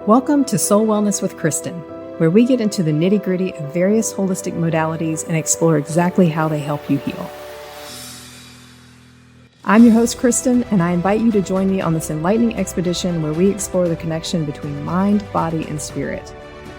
Welcome to Soul Wellness with Kristen, where we get into the nitty-gritty of various holistic modalities and explore exactly how they help you heal. I'm your host, Kristen, and I invite you to join me on this enlightening expedition where we explore the connection between mind, body, and spirit.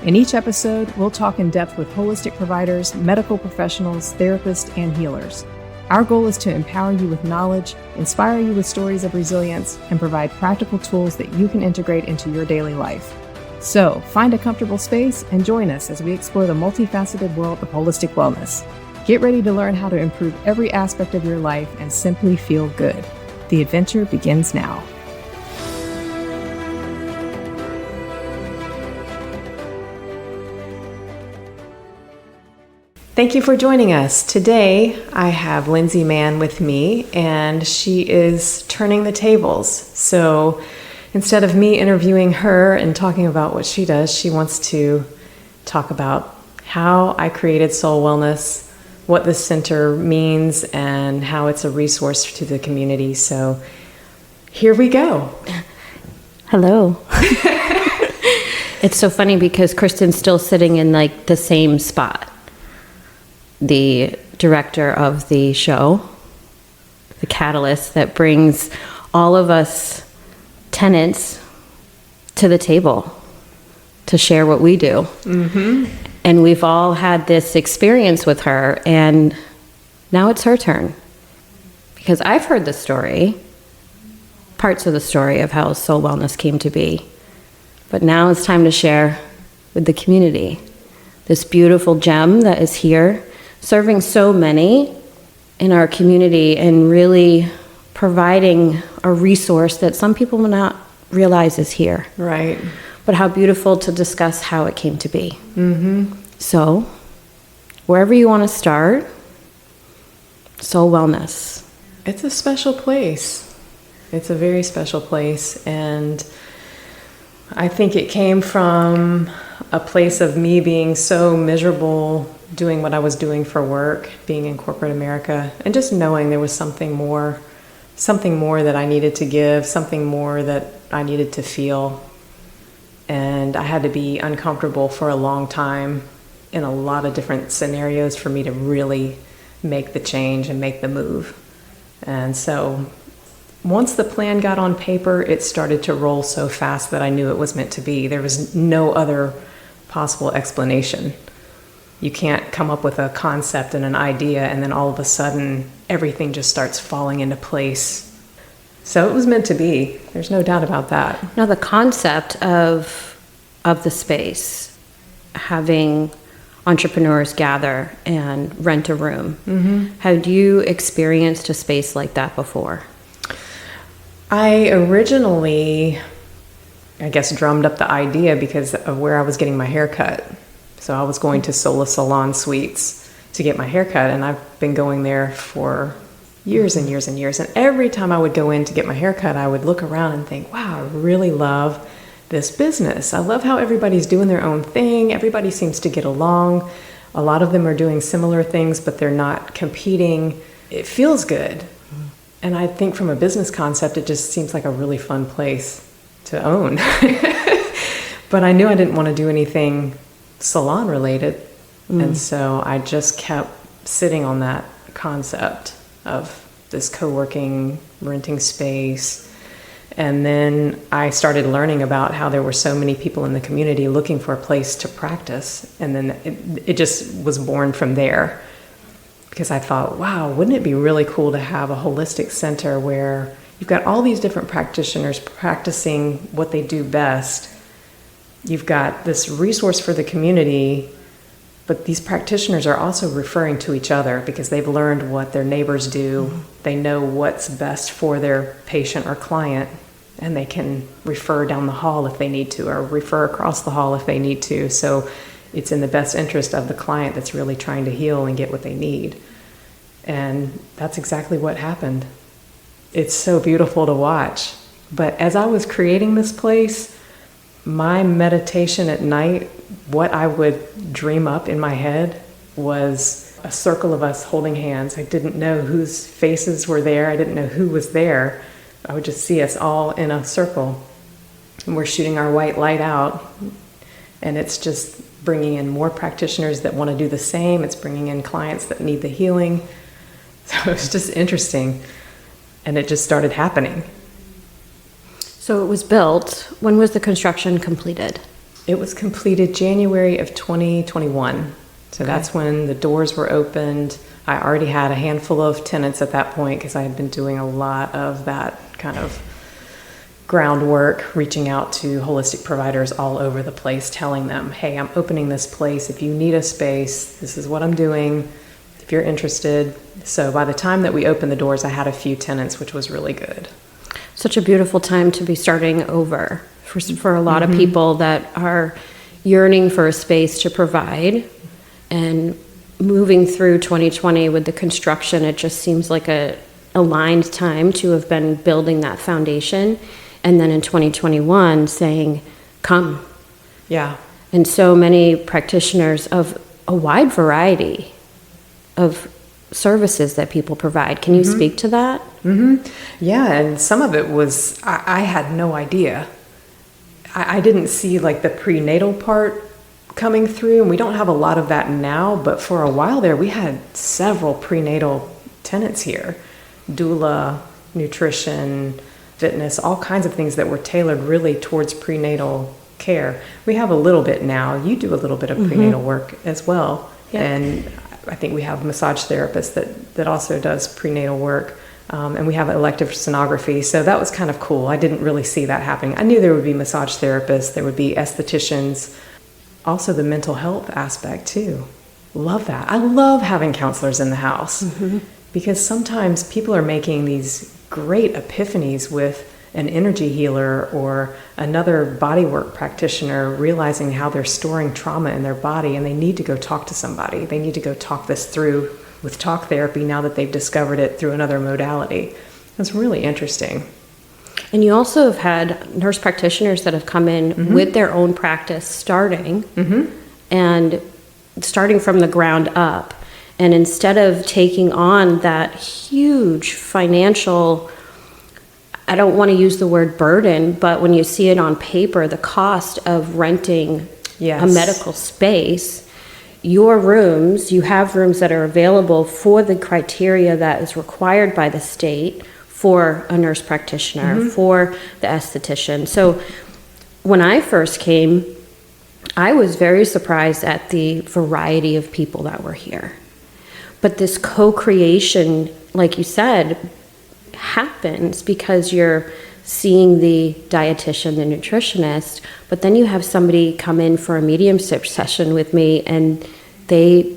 In each episode, we'll talk in depth with holistic providers, medical professionals, therapists, and healers. Our goal is to empower you with knowledge, inspire you with stories of resilience, and provide practical tools that you can integrate into your daily life. So, find a comfortable space and join us as we explore the multifaceted world of holistic wellness. Get ready to learn how to improve every aspect of your life and simply feel good. The adventure begins now. Thank you for joining us. Today, I have Lindsay Mann with me, and she is turning the tables. So instead of me interviewing her and talking about what she does, she wants to talk about how I created Soul Wellness, what this center means, and how it's a resource to the community. So here we go. Hello. It's so funny because Kristen's still sitting in like the same spot. The director of the show, the catalyst that brings all of us tenants to the table to share what we do. Mm-hmm. And we've all had this experience with her, and now it's her turn. Because I've heard the story, parts of the story of how Soul Wellness came to be. But now it's time to share with the community this beautiful gem that is here, serving so many in our community and really providing a resource that some people will not realize is here. Right. But how beautiful to discuss how it came to be. Mm-hmm. So, wherever you want to start, Soul Wellness. It's a special place. It's a very special place. And I think it came from a place of me being so miserable doing what I was doing for work, being in corporate America, and just knowing there was something more that I needed to give, something more that I needed to feel. And I had to be uncomfortable for a long time in a lot of different scenarios for me to really make the change and make the move. And so once the plan got on paper, it started to roll so fast that I knew it was meant to be. There was no other possible explanation. You can't come up with a concept and an idea and then all of a sudden everything just starts falling into place. So it was meant to be. There's no doubt about that. Now the concept of the space, having entrepreneurs gather and rent a room. Mm-hmm. Had you experienced a space like that before? I originally, drummed up the idea because of where I was getting my hair cut. So I was going to Sola Salon Suites to get my hair cut, and I've been going there for years and years and years. And every time I would go in to get my hair cut, I would look around and think, wow, I really love this business. I love how everybody's doing their own thing. Everybody seems to get along. A lot of them are doing similar things, but they're not competing. It feels good. And I think from a business concept, it just seems like a really fun place to own. But I knew I didn't want to do anything salon related. And so I just kept sitting on that concept of this co-working, renting space. And then I started learning about how there were so many people in the community looking for a place to practice. And then it just was born from there. Because I thought, wow, wouldn't it be really cool to have a holistic center where you've got all these different practitioners practicing what they do best. You've got this resource for the community, but these practitioners are also referring to each other because they've learned what their neighbors do. Mm-hmm. They know what's best for their patient or client, and they can refer down the hall if they need to, or refer across the hall if they need to. So it's in the best interest of the client that's really trying to heal and get what they need. And that's exactly what happened. It's so beautiful to watch. But as I was creating this place, my meditation at night, what I would dream up in my head was a circle of us holding hands. I didn't know whose faces were there. I didn't know who was there. I would just see us all in a circle. and we're shooting our white light out, and it's just bringing in more practitioners that want to do the same. It's bringing in clients that need the healing. So it's just interesting, and it just started happening. So it was built. When was the construction completed? It was completed January of 2021. So that's when the doors were opened. I already had a handful of tenants at that point because I had been doing a lot of that kind of groundwork, reaching out to holistic providers all over the place, telling them, hey, I'm opening this place. If you need a space, this is what I'm doing. If you're interested. So by the time that we opened the doors, I had a few tenants, which was really good. Such a beautiful time to be starting over for a lot of people that are yearning for a space to provide. And moving through 2020 with the construction, it just seems like a aligned time to have been building that foundation. And then in 2021 saying, come. Yeah. And so many practitioners of a wide variety of services that people provide. Can you speak to that? Yeah, and some of it was, I had no idea. I didn't see like the prenatal part coming through, and we don't have a lot of that now, but for a while there, we had several prenatal tenants here. Doula, nutrition, fitness, all kinds of things that were tailored really towards prenatal care. We have a little bit now. You do a little bit of prenatal work as well. Yep. And I think we have a massage therapist that also does prenatal work. And we have elective sonography. So that was kind of cool. I didn't really see that happening. I knew there would be massage therapists, there would be estheticians, also the mental health aspect too. Love that. I love having counselors in the house because sometimes people are making these great epiphanies with an energy healer or another bodywork practitioner, realizing how they're storing trauma in their body and they need to go talk to somebody. They need to go talk this through with talk therapy now that they've discovered it through another modality. It's really interesting. And you also have had nurse practitioners that have come in with their own practice starting and starting from the ground up. And instead of taking on that huge financial, I don't want to use the word burden, but when you see it on paper, the cost of renting a medical space, your rooms, you have rooms that are available for the criteria that is required by the state for a nurse practitioner, for the esthetician. So when I first came, I was very surprised at the variety of people that were here. But this co-creation, like you said, happens because you're seeing the dietitian, the nutritionist, but then you have somebody come in for a mediumship session with me and they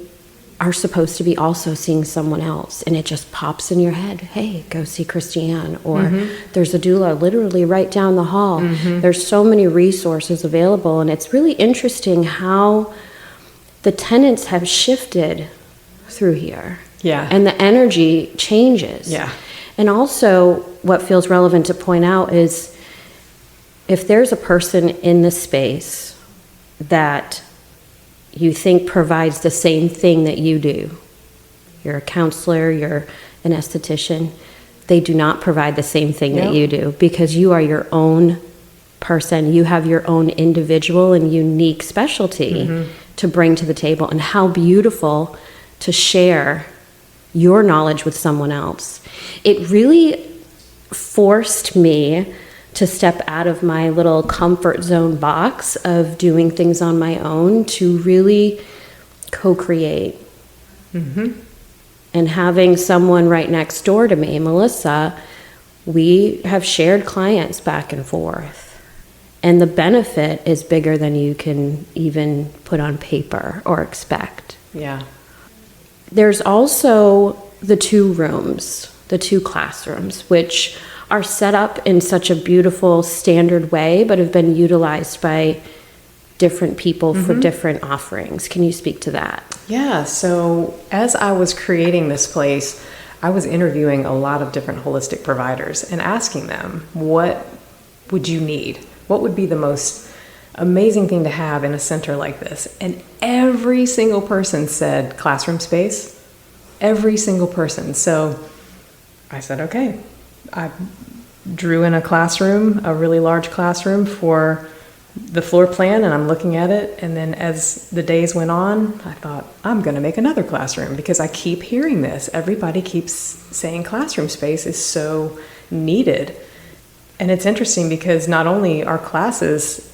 are supposed to be also seeing someone else, and it just pops in your head, hey, go see Christiane, or there's a doula literally right down the hall. There's so many resources available, and it's really interesting how the tenants have shifted through here. Yeah. And the energy changes. Yeah. And also what feels relevant to point out is if there's a person in the space that you think provides the same thing that you do, you're a counselor, you're an esthetician, they do not provide the same thing that you do because you are your own person. You have your own individual and unique specialty to bring to the table, and how beautiful to share your knowledge with someone else. It really forced me to step out of my little comfort zone box of doing things on my own to really co-create. And having someone right next door to me, Melissa, we have shared clients back and forth. And the benefit is bigger than you can even put on paper or expect. Yeah. There's also the two rooms, the two classrooms, which are set up in such a beautiful standard way, but have been utilized by different people for different offerings. Can you speak to that? Yeah, so as I was creating this place, I was interviewing a lot of different holistic providers and asking them, what would you need? What would be the most amazing thing to have in a center like this? And every single person said classroom space. Every single person. So I said, okay, drew in a classroom, a really large classroom for the floor plan, and I'm looking at it. And then as the days went on, I thought, I'm going to make another classroom because I keep hearing this. Everybody keeps saying classroom space is so needed. And it's interesting because not only are classes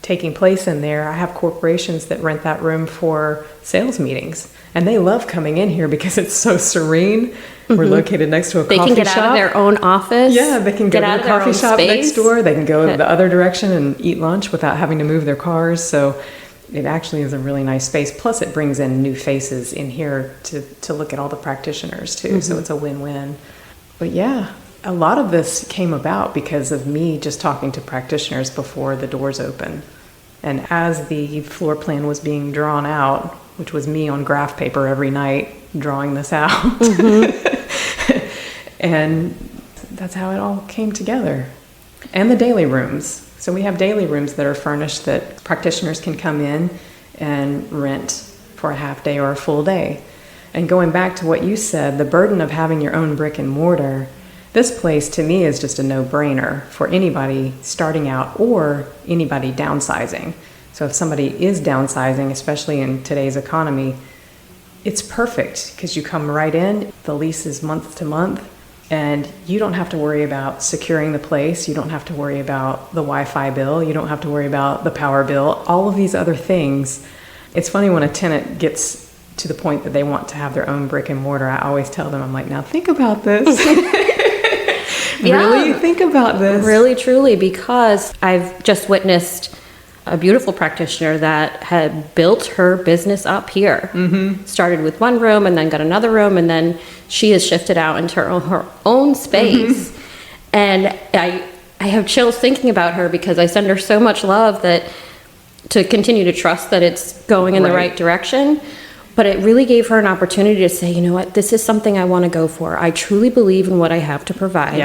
taking place in there, I have corporations that rent that room for sales meetings. And they love coming in here because it's so serene. We're located next to a coffee shop. They can get out of their own office. Yeah, they can go to the coffee shop next door. They can go the other direction and eat lunch without having to move their cars. So it actually is a really nice space. Plus it brings in new faces in here to look at all the practitioners too. So it's a win-win. But yeah, a lot of this came about because of me just talking to practitioners before the doors open. And as the floor plan was being drawn out, which was me on graph paper every night drawing this out. And that's how it all came together. And the daily rooms. So we have daily rooms that are furnished that practitioners can come in and rent for a half day or a full day. And going back to what you said, the burden of having your own brick and mortar, this place to me is just a no-brainer for anybody starting out or anybody downsizing. So if somebody is downsizing, especially in today's economy, it's perfect because you come right in, the lease is month to month, and you don't have to worry about securing the place. You don't have to worry about the Wi-Fi bill. You don't have to worry about the power bill, all of these other things. It's funny when a tenant gets to the point that they want to have their own brick and mortar, I always tell them, I'm like, now think about this. Really think about this. Really, truly, because I've just witnessed a beautiful practitioner that had built her business up here. Started with one room and then got another room, and then she has shifted out into her own space. And I have chills thinking about her because I send her so much love that to continue to trust that it's going in the right direction. But it really gave her an opportunity to say, you know what, this is something I want to go for. I truly believe in what I have to provide.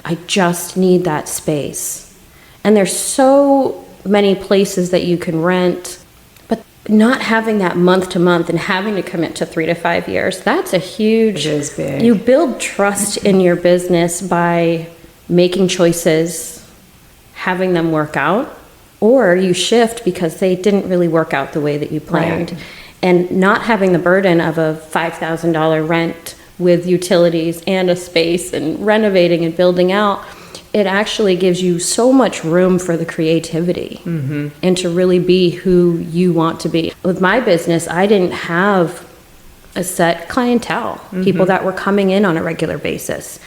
I just need that space. And there's so many places that you can rent, but not having that month to month and having to commit to 3 to 5 years, that's a huge, it is big. You build trust in your business by making choices, having them work out, or you shift because they didn't really work out the way that you planned. Right. And not having the burden of a $5,000 rent with utilities and a space and renovating and building out, it actually gives you so much room for the creativity and to really be who you want to be. With my business, I didn't have a set clientele, people that were coming in on a regular basis.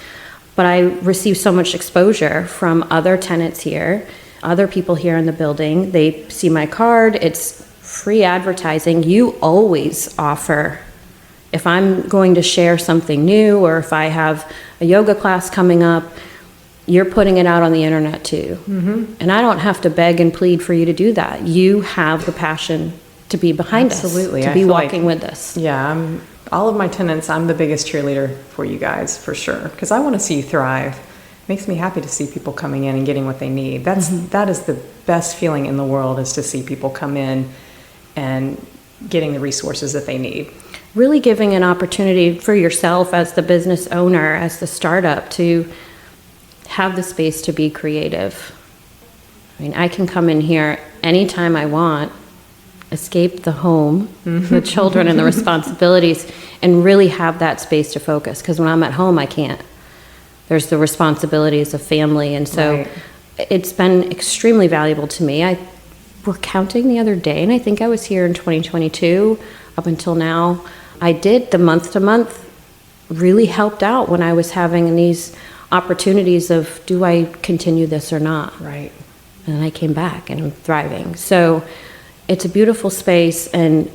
But I received so much exposure from other tenants here, other people here in the building. They see my card, it's free advertising. You always offer. If I'm going to share something new, or if I have a yoga class coming up, you're putting it out on the internet too. And I don't have to beg and plead for you to do that. You have the passion to be behind us, to be walking with us. Yeah, all of my tenants, I'm the biggest cheerleader for you guys, for sure, because I want to see you thrive. It makes me happy to see people coming in and getting what they need. That is the best feeling in the world, is to see people come in and getting the resources that they need. Really giving an opportunity for yourself as the business owner, as the startup, to have the space to be creative. I mean, I can come in here anytime I want, escape the home, the children and the responsibilities, and really have that space to focus. Because when I'm at home, I can't. There's the responsibilities of family. And so it's been extremely valuable to me. We're counting the other day, and I think I was here in 2022 up until now. I did the month to month, really helped out when I was having these opportunities of, do I continue this or not? Right. And I came back and I'm thriving. So it's a beautiful space. And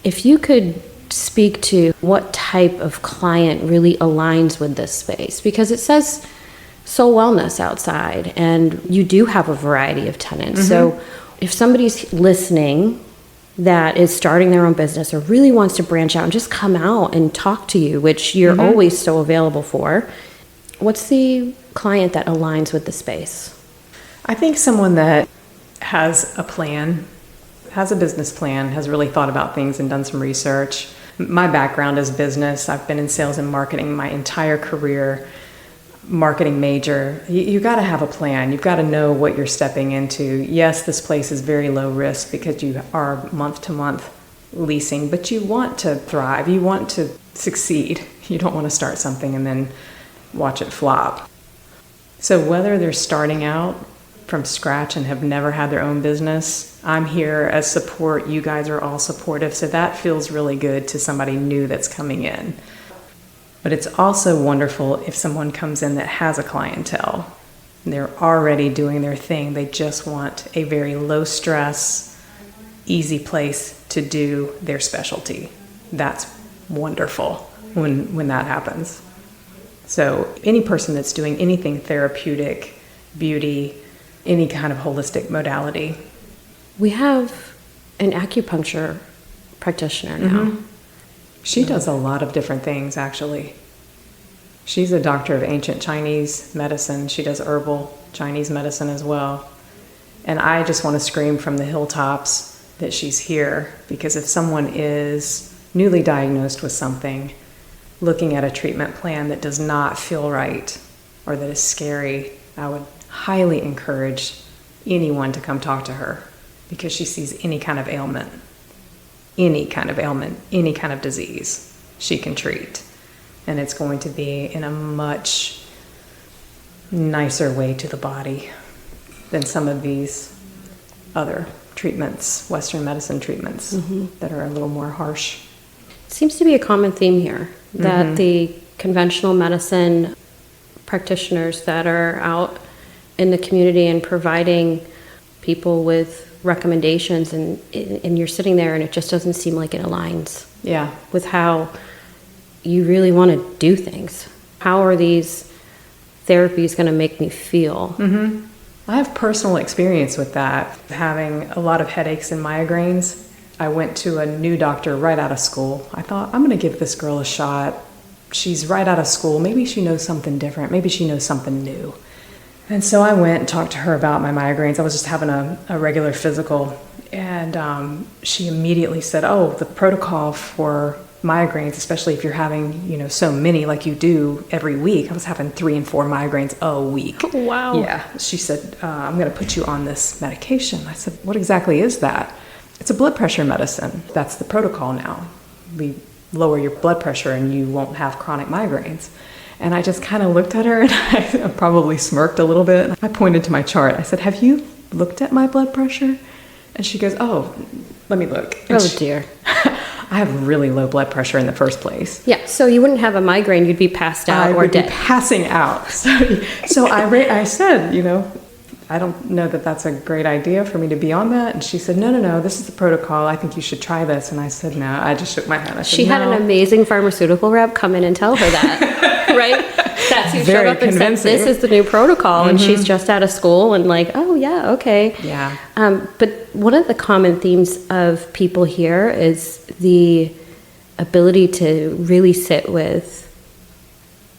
if you could speak to what type of client really aligns with this space, because it says Soul Wellness outside, and you do have a variety of tenants. So if somebody's listening that is starting their own business or really wants to branch out and just come out and talk to you, which you're always so available for, what's the client that aligns with the space? I think someone that has a plan, has a business plan, has really thought about things and done some research. My background is business. I've been in sales and marketing my entire career. marketing major, you got to have a plan. You've got to know what you're stepping into. Yes, this place is very low risk because you are month to month leasing, but you want to thrive. You want to succeed. You don't want to start something and then watch it flop. So whether they're starting out from scratch and have never had their own business, I'm here as support. You guys are all supportive. So that feels really good to somebody new that's coming in. But it's also wonderful if someone comes in that has a clientele. They're already doing their thing. They just want a very low stress, easy place to do their specialty. That's wonderful when that happens. So any person that's doing anything therapeutic, beauty, any kind of holistic modality. We have an acupuncture practitioner now. Mm-hmm. She does a lot of different things, actually. She's a doctor of ancient Chinese medicine. She does herbal Chinese medicine as well. And I just want to scream from the hilltops that she's here, because if someone is newly diagnosed with something, looking at a treatment plan that does not feel right or that is scary, I would highly encourage anyone to come talk to her, because she sees any kind of ailment, any kind of disease she can treat. And it's going to be in a much nicer way to the body than some of these other treatments, Western medicine treatments, that are a little more harsh. It seems to be a common theme here, that the conventional medicine practitioners that are out in the community and providing people with recommendations, and you're sitting there and it just doesn't seem like it aligns with how you really want to do things. How are these therapies going to make me feel? I have personal experience with that, having a lot of headaches and migraines. I went to a new doctor right out of school. I thought, I'm going to give this girl a shot. She's right out of school. Maybe she knows something different. Maybe she knows something new. And so I went and talked to her about my migraines. I was just having a regular physical, and she immediately said, oh, the protocol for migraines, especially if you're having, so many like you do every week. I was having 3 and 4 migraines a week. Oh, wow. Yeah. She said, I'm going to put you on this medication. I said, what exactly is that? It's a blood pressure medicine. That's the protocol now. We lower your blood pressure and you won't have chronic migraines. And I just kind of looked at her and I probably smirked a little bit. I pointed to my chart. I said, have you looked at my blood pressure? And she goes, oh, let me look. And dear. I have really low blood pressure in the first place. Yeah, so you wouldn't have a migraine, you'd be passed out or dead. I would be passing out. So I said, I don't know that that's a great idea for me to be on that. And she said, no, this is the protocol. I think you should try this. And I said, no. I just shook my head. I said, she had an amazing pharmaceutical rep come in and tell her that, right? That's who showed up and said, this is the new protocol. And she's just out of school and like, oh, yeah, okay. Yeah. But one of the common themes of people here is the ability to really sit with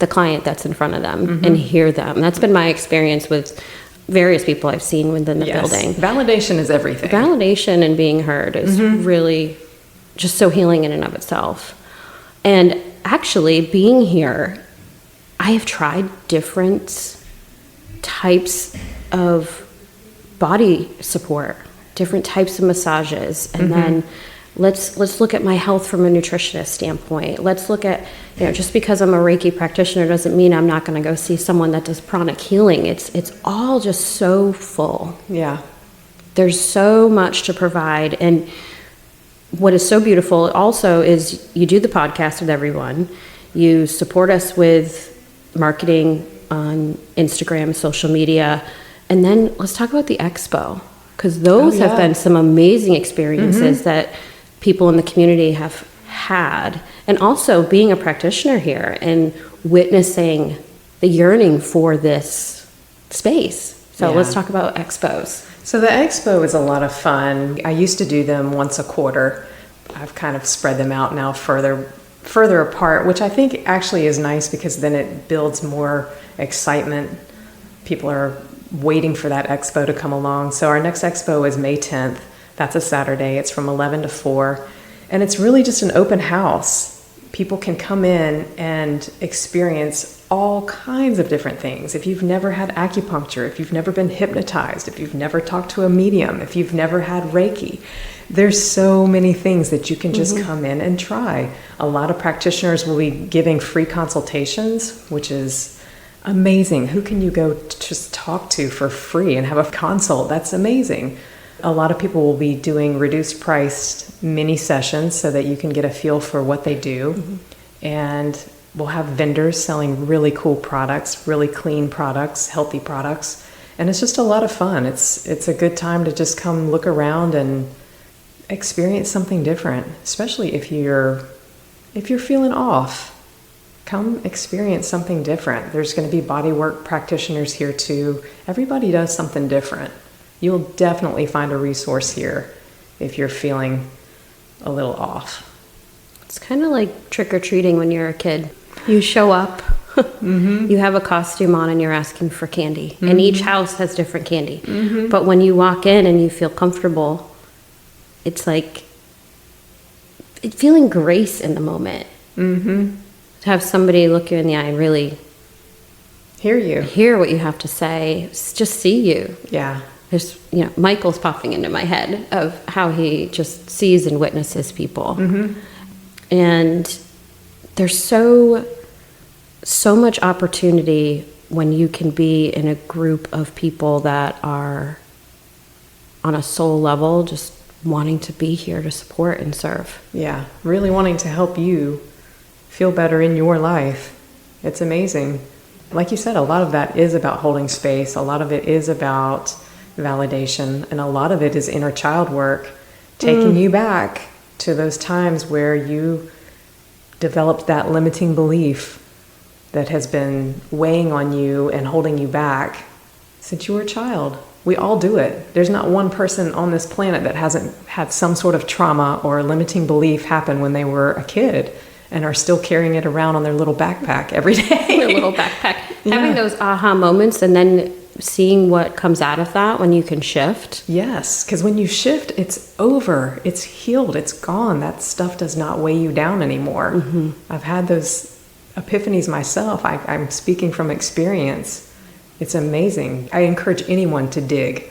the client that's in front of them and hear them. That's been my experience with various people I've seen within the building. Validation is everything. Validation and being heard is really just so healing in and of itself. And actually being here, I have tried different types of body support, different types of massages, and then let's look at my health from a nutritionist standpoint. Let's look at, just because I'm a Reiki practitioner doesn't mean I'm not going to go see someone that does pranic healing. It's all just so full. Yeah. There's so much to provide. And what is so beautiful also is you do the podcast with everyone. You support us with marketing on Instagram, social media. And then let's talk about the EXPO, because those have been some amazing experiences that people in the community have had. And also being a practitioner here and witnessing the yearning for this space. So let's talk about expos. So the expo is a lot of fun. I used to do them once a quarter. I've kind of spread them out now further apart, which I think actually is nice, because then it builds more excitement. People are waiting for that expo to come along. So our next expo is May 10th. That's a Saturday. It's from 11 to 4. And it's really just an open house. people can come in and experience all kinds of different things. If you've never had acupuncture, if you've never been hypnotized, if you've never talked to a medium, if you've never had Reiki, there's so many things that you can just come in and try. A lot of practitioners will be giving free consultations, which is amazing. Who can you go just talk to for free and have a consult? That's amazing. A lot of people will be doing reduced priced mini sessions so that you can get a feel for what they do. And we'll have vendors selling really cool products, really clean products, healthy products. And it's just a lot of fun. It's a good time to just come look around and experience something different, especially if you're feeling off. Come experience something different. There's going to be bodywork practitioners here too. Everybody does something different. You'll definitely find a resource here if you're feeling a little off. It's kind of like trick-or-treating when you're a kid. You show up, you have a costume on, and you're asking for candy. And each house has different candy. But when you walk in and you feel comfortable, it's like feeling grace in the moment. To have somebody look you in the eye and really hear what you have to say, just see you. Yeah. There's, Michael's popping into my head of how he just sees and witnesses people. And there's so much opportunity when you can be in a group of people that are on a soul level, just wanting to be here to support and serve. Yeah, really wanting to help you feel better in your life. It's amazing. Like you said, a lot of that is about holding space. A lot of it is about validation. And a lot of it is inner child work, taking you back to those times where you developed that limiting belief that has been weighing on you and holding you back since you were a child. We all do it. There's not one person on this planet that hasn't had some sort of trauma or limiting belief happen when they were a kid and are still carrying it around on their little backpack every day. Their little backpack. Having those aha moments and then seeing what comes out of that when you can shift. Yes, because when you shift, it's over. It's healed. It's gone. That stuff does not weigh you down anymore. I've had those epiphanies myself. I'm speaking from experience. It's amazing. I encourage anyone to dig.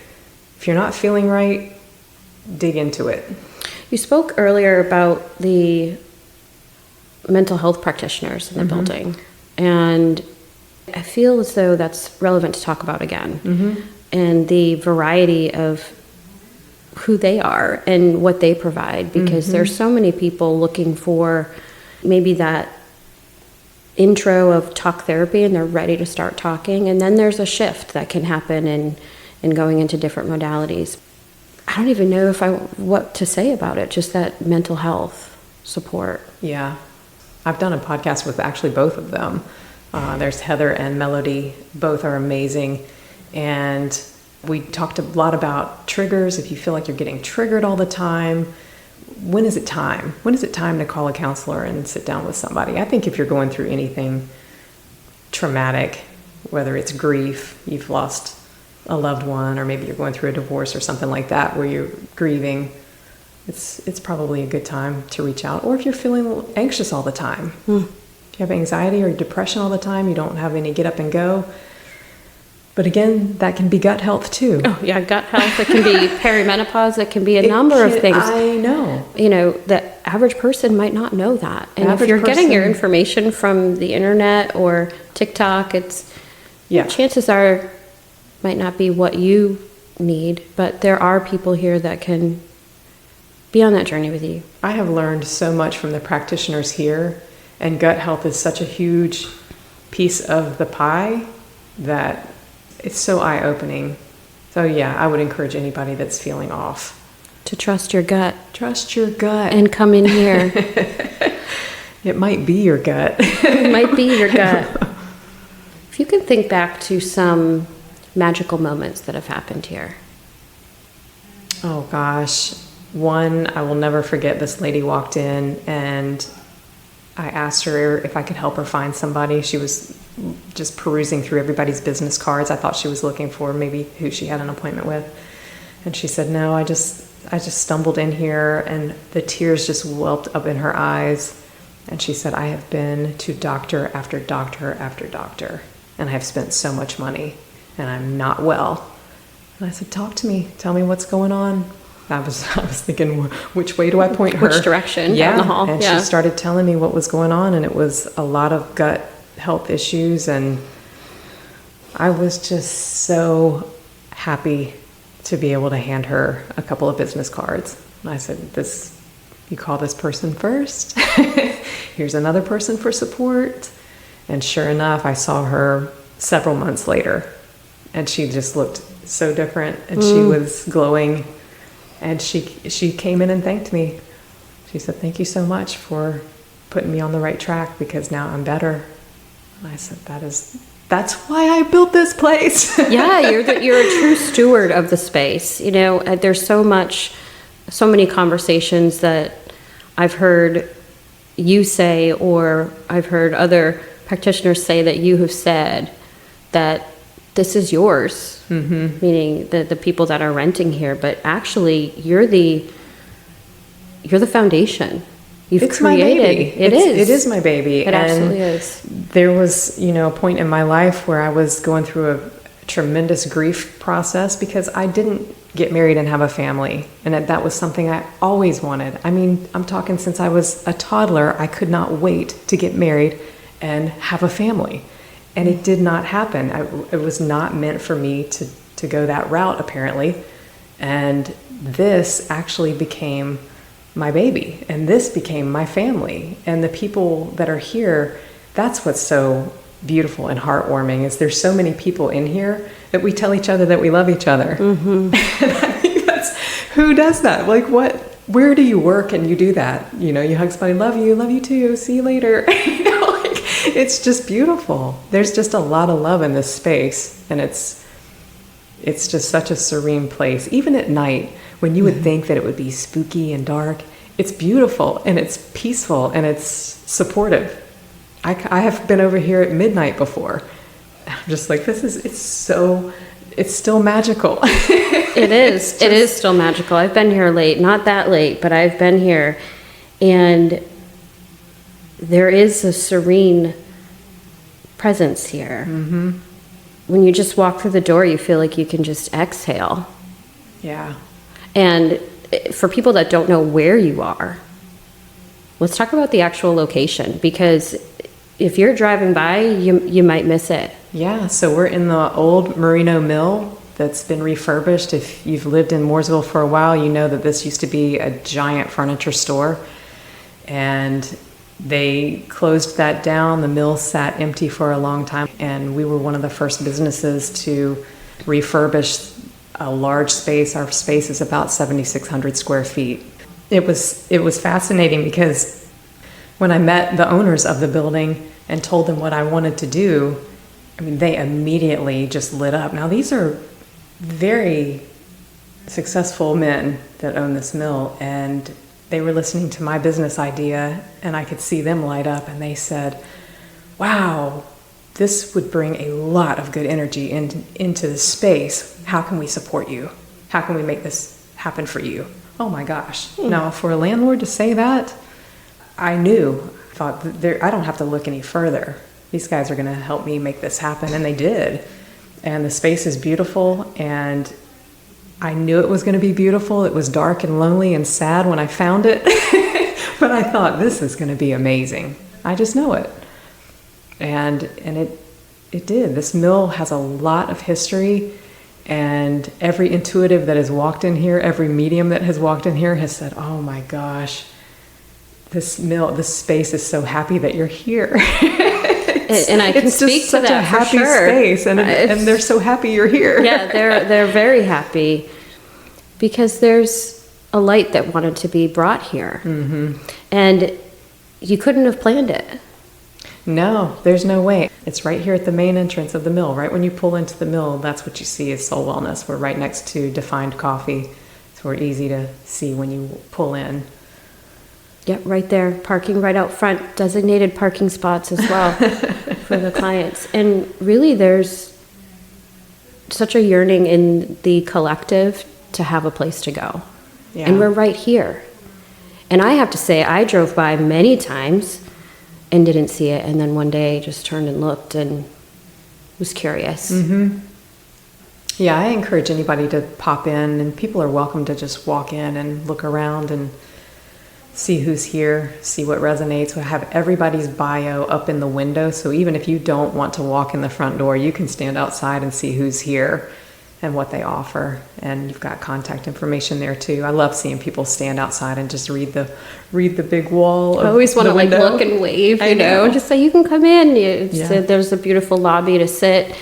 If you're not feeling right, dig into it. You spoke earlier about the mental health practitioners in the building, and I feel as though that's relevant to talk about again, and the variety of who they are and what they provide, because there's so many people looking for maybe that intro of talk therapy and they're ready to start talking, and then there's a shift that can happen in going into different modalities. I don't even know what to say about it, just that mental health support. Yeah. I've done a podcast with actually both of them. There's Heather and Melody. Both are amazing. And we talked a lot about triggers. If you feel like you're getting triggered all the time, when is it time? When is it time to call a counselor and sit down with somebody? I think if you're going through anything traumatic, whether it's grief, you've lost a loved one, or maybe you're going through a divorce or something like that where you're grieving, it's probably a good time to reach out. Or if you're feeling anxious all the time, if you have anxiety or depression all the time, you don't have any get up and go. But again, that can be gut health too. Oh yeah, gut health. It can be perimenopause. It can be a number of things. I know. The average person might not know that. And if you're getting your information from the internet or TikTok, chances are might not be what you need, but there are people here that can be on that journey with you. I have learned so much from the practitioners here, and gut health is such a huge piece of the pie that it's so eye-opening. So yeah, I would encourage anybody that's feeling off to trust your gut. Trust your gut. And come in here. It might be your gut. It might be your gut. If you can think back to some magical moments that have happened here. Oh gosh. One, I will never forget, this lady walked in and I asked her if I could help her find somebody. She was just perusing through everybody's business cards. I thought she was looking for maybe who she had an appointment with. And she said, no, I just stumbled in here, and the tears just welled up in her eyes. And she said, I have been to doctor after doctor after doctor, and I have spent so much money, and I'm not well. And I said, talk to me. Tell me what's going on. I was thinking, which way do I point her? Which direction? Yeah. Down the hall. And yeah. she started telling me what was going on, and it was a lot of gut health issues. And I was just so happy to be able to hand her a couple of business cards. And I said, you call this person first. Here's another person for support. And sure enough, I saw her several months later, and she just looked so different, and she was glowing. And she came in and thanked me. She said, thank you so much for putting me on the right track, because now I'm better. And I said, that's why I built this place. Yeah, you're a true steward of the space. You know, there's so many conversations that I've heard you say, or I've heard other practitioners say that you have said that this is yours, meaning the people that are renting here, but actually you're the foundation. You've created. My baby. It is my baby. It absolutely is. There was, a point in my life where I was going through a tremendous grief process because I didn't get married and have a family. And that was something I always wanted. I mean, I'm talking since I was a toddler, I could not wait to get married and have a family. And it did not happen. It was not meant for me to go that route, apparently. And this actually became my baby. And this became my family. And the people that are here, that's what's so beautiful and heartwarming, is there's so many people in here that we tell each other that we love each other. And I think who does that? Like, where do you work and you do that? You hug somebody, love you too, see you later. It's just beautiful. There's just a lot of love in this space, and it's just such a serene place. Even at night, when you would think that it would be spooky and dark, it's beautiful and it's peaceful and it's supportive. I have been over here at midnight before. I'm just like, it's still magical. It is. It is still magical. I've been here late, not that late, but I've been here, and there is a serene presence here. When you just walk through the door, you feel like you can just exhale. Yeah. And for people that don't know where you are, let's talk about the actual location, because if you're driving by, you might miss it. Yeah, so we're in the old Merino mill that's been refurbished. If you've lived in Mooresville for a while, you know that this used to be a giant furniture store. And they closed that down. The mill sat empty for a long time, and we were one of the first businesses to refurbish a large space. Our space is about 7,600 square feet. It was fascinating because when I met the owners of the building and told them what I wanted to do, I mean, they immediately just lit up. Now, these are very successful men that own this mill, and they were listening to my business idea, and I could see them light up, and they said, wow, this would bring a lot of good energy into the space. How can we support you? How can we make this happen for you? Oh my gosh. Now, for a landlord to say that, I thought, I don't have to look any further. These guys are going to help me make this happen, and they did. And the space is beautiful, and I knew it was going to be beautiful. It was dark and lonely and sad when I found it, but I thought, this is going to be amazing. I just know it. And it did. This mill has a lot of history, and every intuitive that has walked in here, every medium that has walked in here has said, oh my gosh, this space is so happy that you're here. And I can speak to that for sure. It's just such a happy space, and they're so happy you're here. Yeah, they're very happy because there's a light that wanted to be brought here. And you couldn't have planned it. No, there's no way. It's right here at the main entrance of the mill. Right when you pull into the mill, that's what you see is Soul Wellness. We're right next to Defined Coffee, so we're easy to see when you pull in. Yep, right there. Parking right out front. Designated parking spots as well for the clients. And really, there's such a yearning in the collective to have a place to go. Yeah. And we're right here. And I have to say, I drove by many times and didn't see it, and then one day just turned and looked and was curious. Yeah, I encourage anybody to pop in, and people are welcome to just walk in and look around and see who's here, see what resonates. We have everybody's bio up in the window, so even if you don't want to walk in the front door, you can stand outside and see who's here and what they offer. And you've got contact information there too. I love seeing people stand outside and just read the big wall. I always want to like look and wave, you know, just so you can come in. There's a beautiful lobby to sit.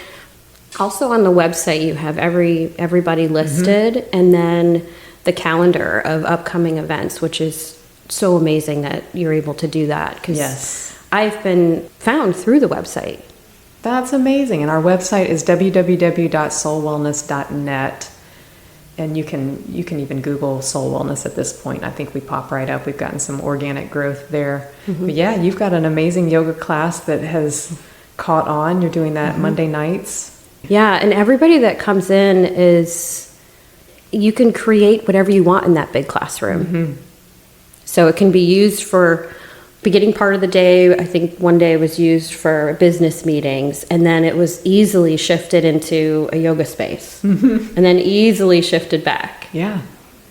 Also on the website, you have everybody listed, and then the calendar of upcoming events, which is so amazing that you're able to do that. Because I've been found through the website. That's amazing. And our website is www.soulwellness.net. And you can even Google Soul Wellness at this point. I think we pop right up. We've gotten some organic growth there. But yeah, you've got an amazing yoga class that has caught on. You're doing that Monday nights. Yeah, and everybody that comes in you can create whatever you want in that big classroom. So it can be used for beginning part of the day. I think one day was used for business meetings, and then it was easily shifted into a yoga space, and then easily shifted back. Yeah.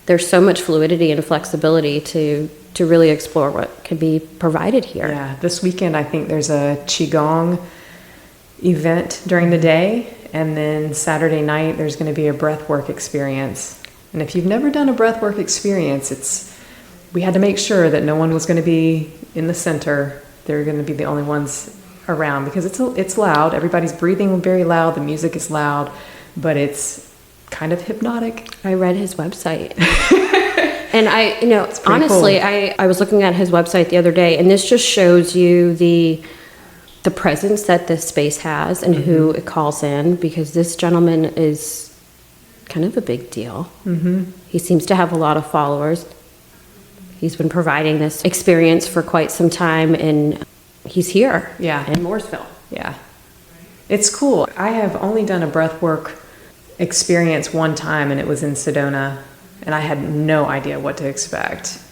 There's so much fluidity and flexibility to really explore what can be provided here. Yeah, this weekend I think there's a Qigong event during the day, and then Saturday night there's going to be a breathwork experience. And if you've never done a breathwork experience, we had to make sure that no one was going to be in the center. They're going to be the only ones around because it's loud. Everybody's breathing very loud. The music is loud, but it's kind of hypnotic. I read his website. And honestly, cool. I was looking at his website the other day, and this just shows you the presence that this space has and who it calls in, because this gentleman is kind of a big deal. He seems to have a lot of followers. He's been providing this experience for quite some time, and he's here in Mooresville. Yeah. It's cool. I have only done a breathwork experience one time, and it was in Sedona, and I had no idea what to expect.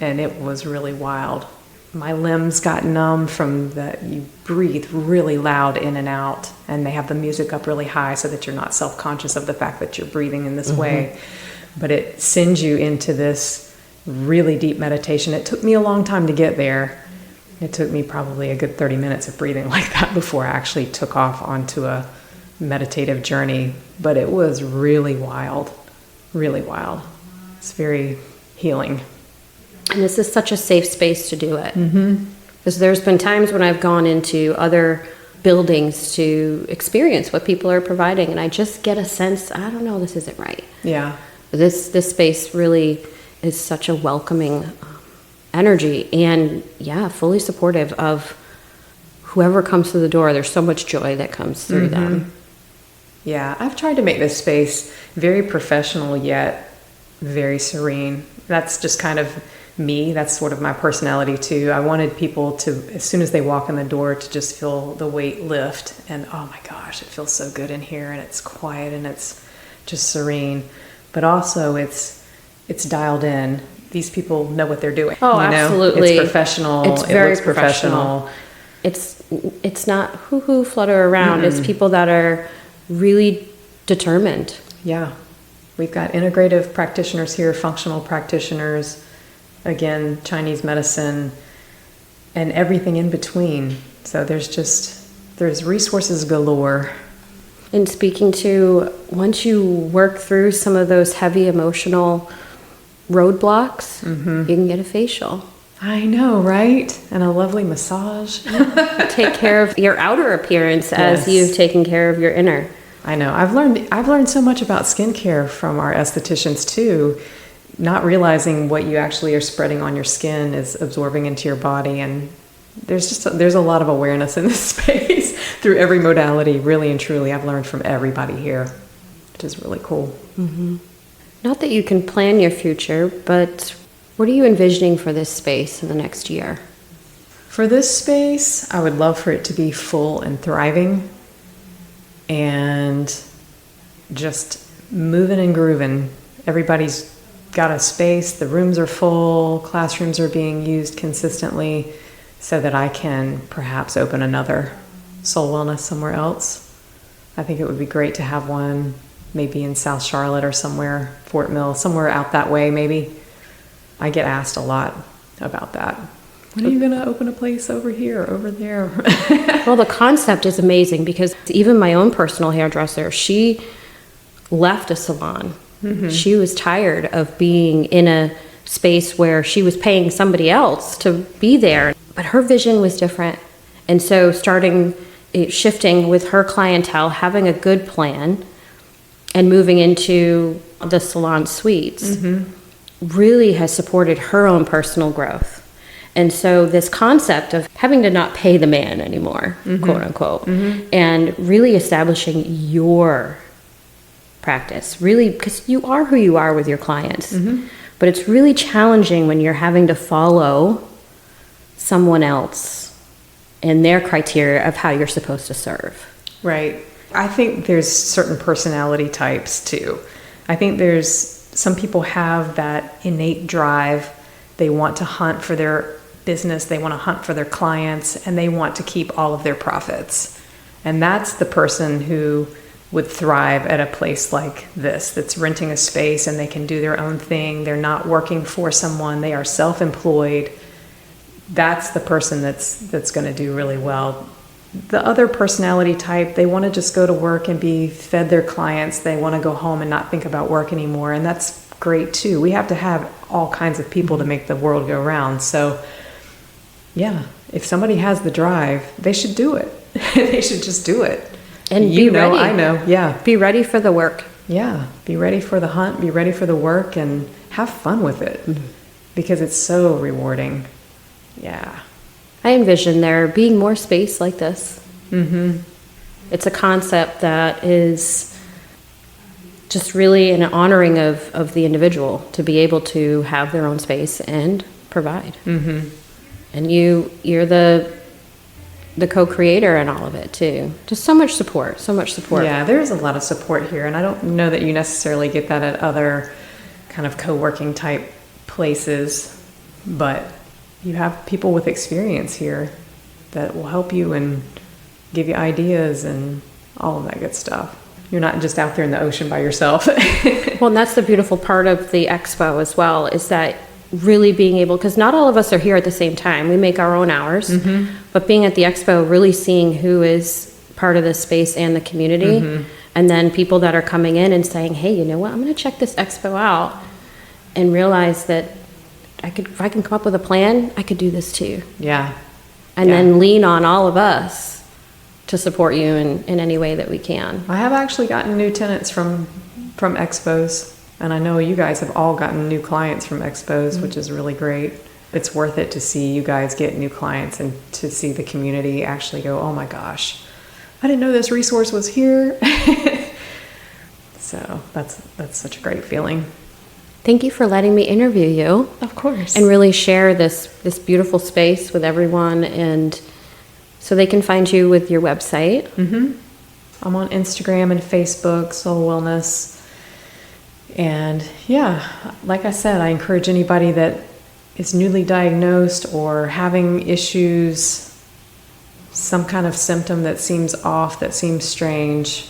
And it was really wild. My limbs got numb from that. You breathe really loud in and out, and they have the music up really high so that you're not self-conscious of the fact that you're breathing in this way. But it sends you into this really deep meditation. It took me a long time to get there. It took me probably a good 30 minutes of breathing like that before I actually took off onto a meditative journey. But it was really wild, really wild. It's very healing. And this is such a safe space to do it. Because there's been times when I've gone into other buildings to experience what people are providing, and I just get a sense, I don't know, this isn't right. Yeah. This space really is such a welcoming energy, and fully supportive of whoever comes through the door. There's so much joy that comes through them. Yeah, I've tried to make this space very professional yet very serene. That's just kind of me. That's sort of my personality too. I wanted people to, as soon as they walk in the door, to just feel the weight lift, and oh my gosh, it feels so good in here, and it's quiet and it's just serene, but also it's dialed in. These people know what they're doing. Oh, absolutely. It's professional. It's very looks professional. It's not hoo-hoo flutter around. It's people that are really determined. Yeah. We've got integrative practitioners here, functional practitioners, again, Chinese medicine, and everything in between. So there's resources galore. And speaking to, once you work through some of those heavy emotional roadblocks, you can get a facial. I know, right? And a lovely massage. Take care of your outer appearance as you've taken care of your inner. I know. I've learned so much about skincare from our estheticians too, not realizing what you actually are spreading on your skin is absorbing into your body, and there's a lot of awareness in this space through every modality. Really and truly, I've learned from everybody here, which is really cool. Not that you can plan your future, but what are you envisioning for this space in the next year? For this space, I would love for it to be full and thriving and just moving and grooving. Everybody's got a space. The rooms are full. Classrooms are being used consistently. so that I can perhaps open another soul wellness somewhere else. I think it would be great to have one maybe in South Charlotte or somewhere, Fort Mill, somewhere out that way maybe. I get asked a lot about that. When are you going to open a place over here or over there? Well, the concept is amazing because even my own personal hairdresser, she left a salon. Mm-hmm. She was tired of being in a space where she was paying somebody else to be there. But her vision was different. And so shifting with her clientele, having a good plan, and moving into the salon suites really has supported her own personal growth. And so this concept of having to not pay the man anymore, quote unquote, and really establishing your practice, really, because you are who you are with your clients. But it's really challenging when you're having to follow someone else and their criteria of how you're supposed to serve. Right. I think there's certain personality types too. I think some people have that innate drive. They want to hunt for their business, they want to hunt for their clients, and they want to keep all of their profits. And that's the person who would thrive at a place like this, that's renting a space and they can do their own thing. They're not working for someone, they are self-employed. That's the person that's going to do really well. The other personality type, they want to just go to work and be fed their clients. They want to go home and not think about work anymore. And that's great too. We have to have all kinds of people to make the world go round. So yeah, if somebody has the drive, they should do it. They should just do it. And be ready. I know. Yeah. Be ready for the work. Yeah. Be ready for the hunt. Be ready for the work and have fun with it because it's so rewarding. Yeah. I envision there being more space like this. It's a concept that is just really an honoring of the individual to be able to have their own space and provide. And you're the co-creator in all of it too. Just so much support. Yeah, there's a lot of support here, and I don't know that you necessarily get that at other kind of co-working type places, but you have people with experience here that will help you and give you ideas and all of that good stuff. You're not just out there in the ocean by yourself. Well, and that's the beautiful part of the expo as well, is that really being able, because not all of us are here at the same time. We make our own hours, but being at the expo, really seeing who is part of this space and the community, and then people that are coming in and saying, hey, you know what, I'm going to check this expo out and realize that if I can come up with a plan, I could do this too. Yeah. And then lean on all of us to support you in any way that we can. I have actually gotten new tenants from expos, and I know you guys have all gotten new clients from expos, which is really great. It's worth it to see you guys get new clients and to see the community actually go, oh my gosh, I didn't know this resource was here. So that's such a great feeling. Thank you for letting me interview you. Of course. And really share this beautiful space with everyone, and so they can find you with your website. I'm on Instagram and Facebook, Soul Wellness. And yeah, like I said, I encourage anybody that is newly diagnosed or having issues, some kind of symptom that seems off, that seems strange.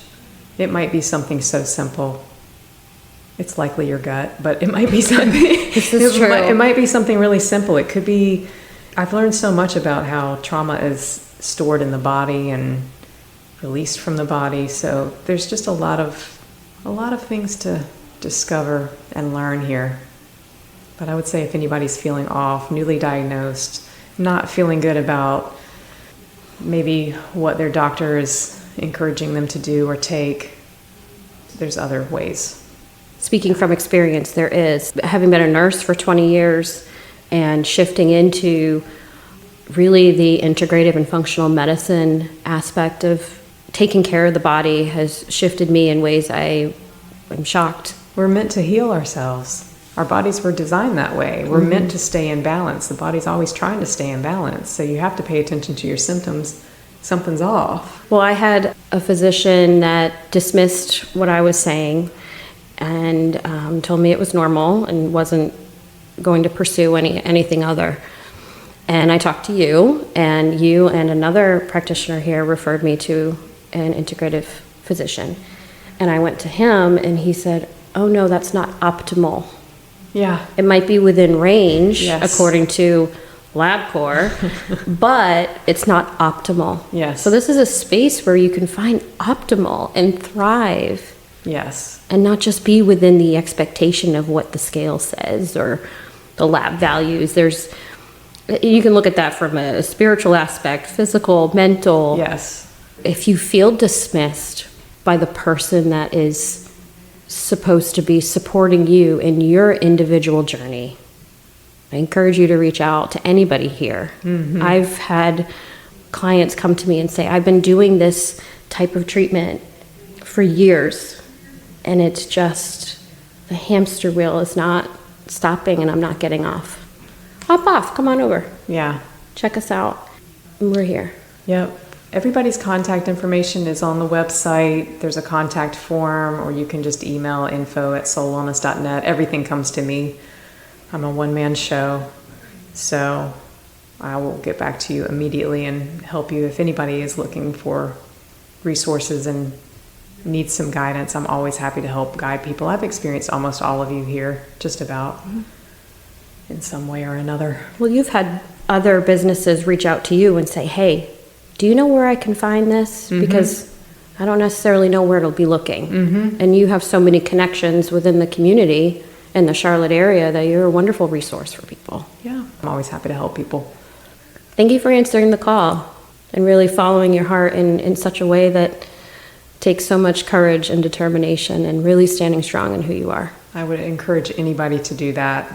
It might be something so simple. It's likely your gut, but it might be something. This is true. It might be something really simple. It could be. I've learned so much about how trauma is stored in the body and released from the body. So there's just a lot of things to discover and learn here. But I would say if anybody's feeling off, newly diagnosed, not feeling good about maybe what their doctor is encouraging them to do or take, there's other ways. Speaking from experience, there is. Having been a nurse for 20 years and shifting into really the integrative and functional medicine aspect of taking care of the body has shifted me in ways I am shocked. We're meant to heal ourselves. Our bodies were designed that way. We're meant to stay in balance. The body's always trying to stay in balance. So you have to pay attention to your symptoms. Something's off. Well, I had a physician that dismissed what I was saying and told me it was normal and wasn't going to pursue anything other. And I talked to you and another practitioner here referred me to an integrative physician. And I went to him and he said, oh no, that's not optimal. Yeah. It might be within range, Yes. according to LabCorp, but it's not optimal. Yes. So this is a space where you can find optimal and thrive. Yes. And not just be within the expectation of what the scale says or the lab values. You can look at that from a spiritual aspect, physical, mental. Yes. If you feel dismissed by the person that is supposed to be supporting you in your individual journey, I encourage you to reach out to anybody here. Mm-hmm. I've had clients come to me and say, I've been doing this type of treatment for years, and it's just the hamster wheel is not stopping and I'm not getting off. Hop off, come on over. Yeah. Check us out. We're here. Yep. Everybody's contact information is on the website. There's a contact form, or you can just email info@soulwellness.net. Everything comes to me. I'm a one-man show, so I will get back to you immediately and help you if anybody is looking for resources and needs some guidance. I'm always happy to help guide people. I've experienced almost all of you here, just about, in some way or another. Well, you've had other businesses reach out to you and say, hey, do you know where I can find this? Mm-hmm. Because I don't necessarily know where it'll be looking. Mm-hmm. And you have so many connections within the community in the Charlotte area that you're a wonderful resource for people. Yeah, I'm always happy to help people. Thank you for answering the call and really following your heart in such a way that takes so much courage and determination and really standing strong in who you are. I would encourage anybody to do that.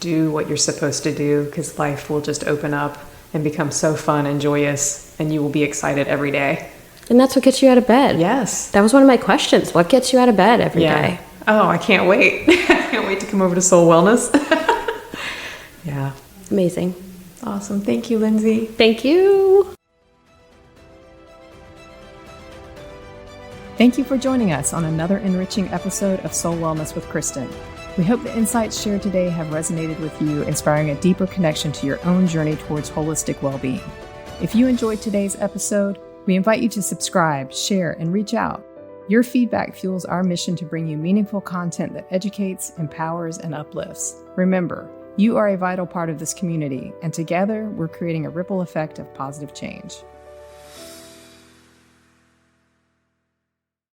Do what you're supposed to do, because life will just open up and become so fun and joyous, and you will be excited every day. And that's what gets you out of bed. Yes. That was one of my questions. What gets you out of bed every day? Oh, I can't wait. I can't wait to come over to Soul Wellness. Yeah. Amazing. Awesome. Thank you, Lindsay. Thank you. Thank you for joining us on another enriching episode of Soul Wellness with Kristen. We hope the insights shared today have resonated with you, inspiring a deeper connection to your own journey towards holistic well-being. If you enjoyed today's episode, we invite you to subscribe, share, and reach out. Your feedback fuels our mission to bring you meaningful content that educates, empowers, and uplifts. Remember, you are a vital part of this community, and together we're creating a ripple effect of positive change.